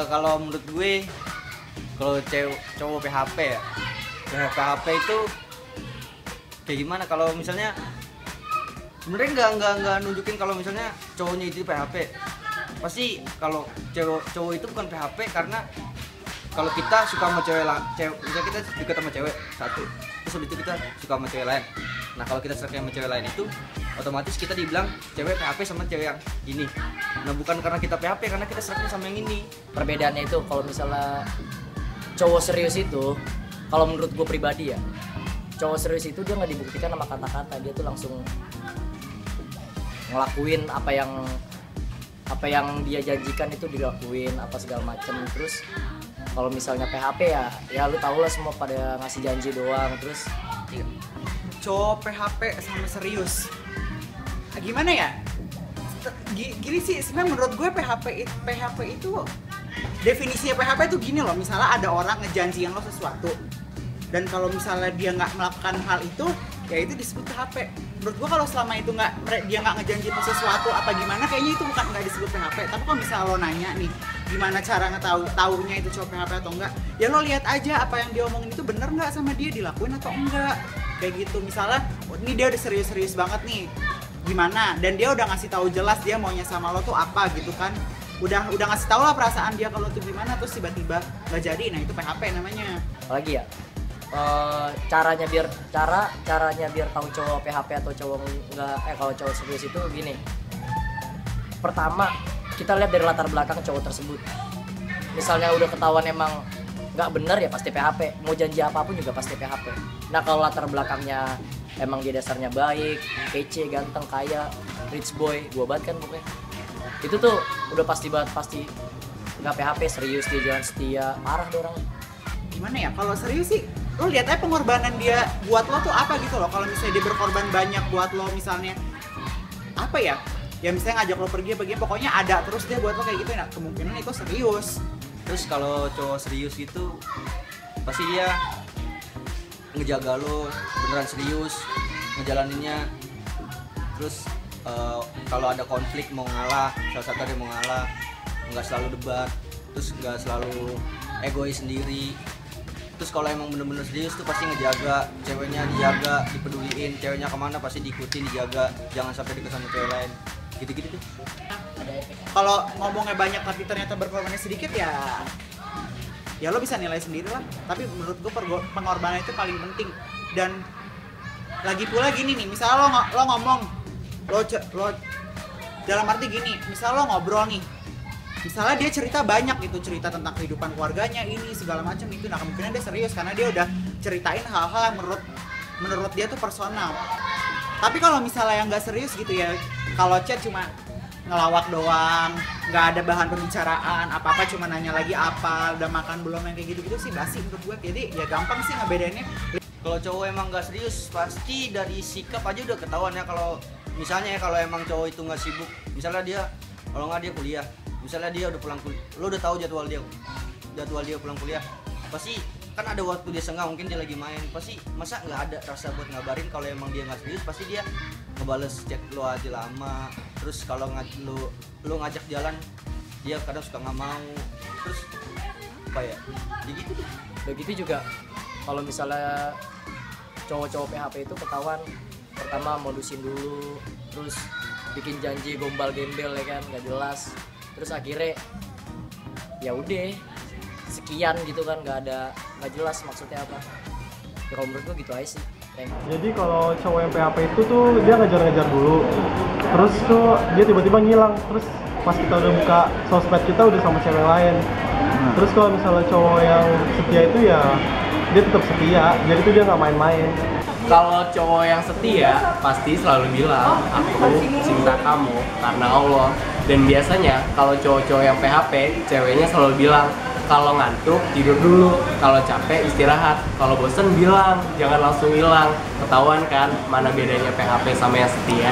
Kalau menurut gue, kalau cowok PHP ya, PHP itu kayak gimana? Kalau misalnya sebenarnya nggak nunjukin kalau misalnya cowoknya itu PHP. Pasti kalau cowok itu bukan PHP karena kalau kita suka sama cewek, misalnya kita dekat sama cewek satu, terus habis itu kita suka sama cewek lain. Nah kalau kita suka sama cewek lain itu otomatis kita dibilang cewek PHP sama cewek yang gini. Nah bukan karena kita PHP, karena kita seraknya sama yang ini. Perbedaannya itu kalau misalnya cowok serius itu, kalau menurut gue pribadi ya, cowok serius itu dia nggak dibuktikan sama kata-kata, dia tuh langsung ngelakuin apa yang dia janjikan itu dilakuin apa segala macem. Terus kalau misalnya PHP ya lu tau lah, semua pada ngasih janji doang. Terus cowok PHP sama serius, gimana ya? Gini sih sebenarnya menurut gue PHP itu definisinya PHP itu gini loh. Misalnya ada orang ngejanjiin lo sesuatu, dan kalau misalnya dia nggak melakukan hal itu, ya itu disebut PHP. Menurut gue kalau selama itu dia nggak ngejanjiin sesuatu apa gimana, kayaknya itu nggak disebut PHP. Tapi kalau misalnya lo nanya nih, gimana cara tahunya itu cowok PHP atau enggak, ya lo lihat aja apa yang dia omongin itu bener nggak sama dia, dilakuin atau enggak, kayak gitu. Misalnya ini dia udah serius banget nih, gimana, dan dia udah ngasih tahu jelas dia maunya sama lo tuh apa gitu kan, udah ngasih tahu lah perasaan dia kalau tuh gimana, terus tiba-tiba nggak jadi, nah itu PHP namanya. apalagi ya, caranya biar tahu cowok PHP atau cowok enggak, kalau cowok serius itu gini. Pertama, kita lihat dari latar belakang cowok tersebut. Misalnya udah ketahuan emang nggak bener, ya pasti PHP. Mau janji apapun juga pasti PHP. Nah kalau latar belakangnya emang dia dasarnya baik, kece, ganteng, kaya, rich boy, gua banget kan pokoknya, itu tuh udah pasti nggak PHP, serius, dia jalan setia, parah deh orang. Gimana ya, kalau serius sih lo lihat aja pengorbanan dia buat lo tuh apa gitu loh. Kalau misalnya dia berkorban banyak buat lo, misalnya apa ya misalnya ngajak lo pergi pokoknya ada terus dia buat lo kayak gitu, nah kemungkinan itu serius. Terus kalau cowok serius gitu pasti dia ngejaga lo beneran serius ngejalaninnya. Terus kalau ada konflik mau ngalah, salah satu dia mau ngalah, nggak selalu debat, terus nggak selalu egois sendiri. Terus kalau emang bener-bener serius tuh pasti ngejaga ceweknya, dijaga, dipeduliin, ceweknya kemana pasti diikutin, dijaga, jangan sampai deket sama cewek lain, gitu-gitu tuh. Kalau ngomongnya banyak tapi ternyata berkorbannya sedikit, ya lo bisa nilai sendiri lah. Tapi menurut gue pengorbanan itu paling penting. Dan lagi pula gini nih, misalnya lo ngomong, lo dalam arti gini, misalnya lo ngobrol nih, misalnya dia cerita banyak gitu, cerita tentang kehidupan keluarganya ini segala macam itu, nah kemungkinan dia serius karena dia udah ceritain hal-hal yang menurut dia tuh personal. Tapi kalau misalnya yang nggak serius gitu ya, kalau chat cuma ngelawak doang, nggak ada bahan pembicaraan, apa-apa cuma nanya lagi apa, udah makan belum, yang kayak gitu-gitu sih basi menurut gue. Jadi ya gampang sih ngebedainnya. Kalau cowok emang nggak serius pasti dari sikap aja udah ketahuan ya. Kalau misalnya kalau emang cowok itu nggak sibuk, misalnya dia kalau nggak dia kuliah, misalnya dia udah pulang kuliah, lo udah tahu jadwal dia pulang kuliah, pasti kan ada waktu dia senggang, mungkin dia lagi main, pasti masa nggak ada rasa buat ngabarin. Kalau emang dia nggak serius pasti dia ngebales chat lo aja lama. Terus kalau lo ngajak jalan dia kadang suka nggak mau. Terus apa ya, gitu tuh. Begitu juga kalau misalnya cowok-cowok PHP itu ketahuan, pertama modusin dulu, terus bikin janji gombal gembel ya kan, nggak jelas. Terus akhirnya ya udah sekian gitu kan, nggak jelas maksudnya apa. Ya kalau menurut gue gitu aja sih. Jadi kalau cowok yang PHP itu tuh dia ngejar-ngejar dulu, terus tuh dia tiba-tiba ngilang, terus pas kita udah buka sosmed kita udah sama cewek lain. Terus kalau misalnya cowok yang setia itu ya dia tetap setia, jadi tuh dia nggak main-main. Kalau cowok yang setia pasti selalu bilang, aku cinta kamu karena Allah. Dan biasanya kalau cowok-cowok yang PHP, ceweknya selalu bilang, kalau ngantuk tidur dulu, kalau capek istirahat, kalau bosen bilang, jangan langsung hilang. Ketahuan kan mana bedanya PHP sama yang setia.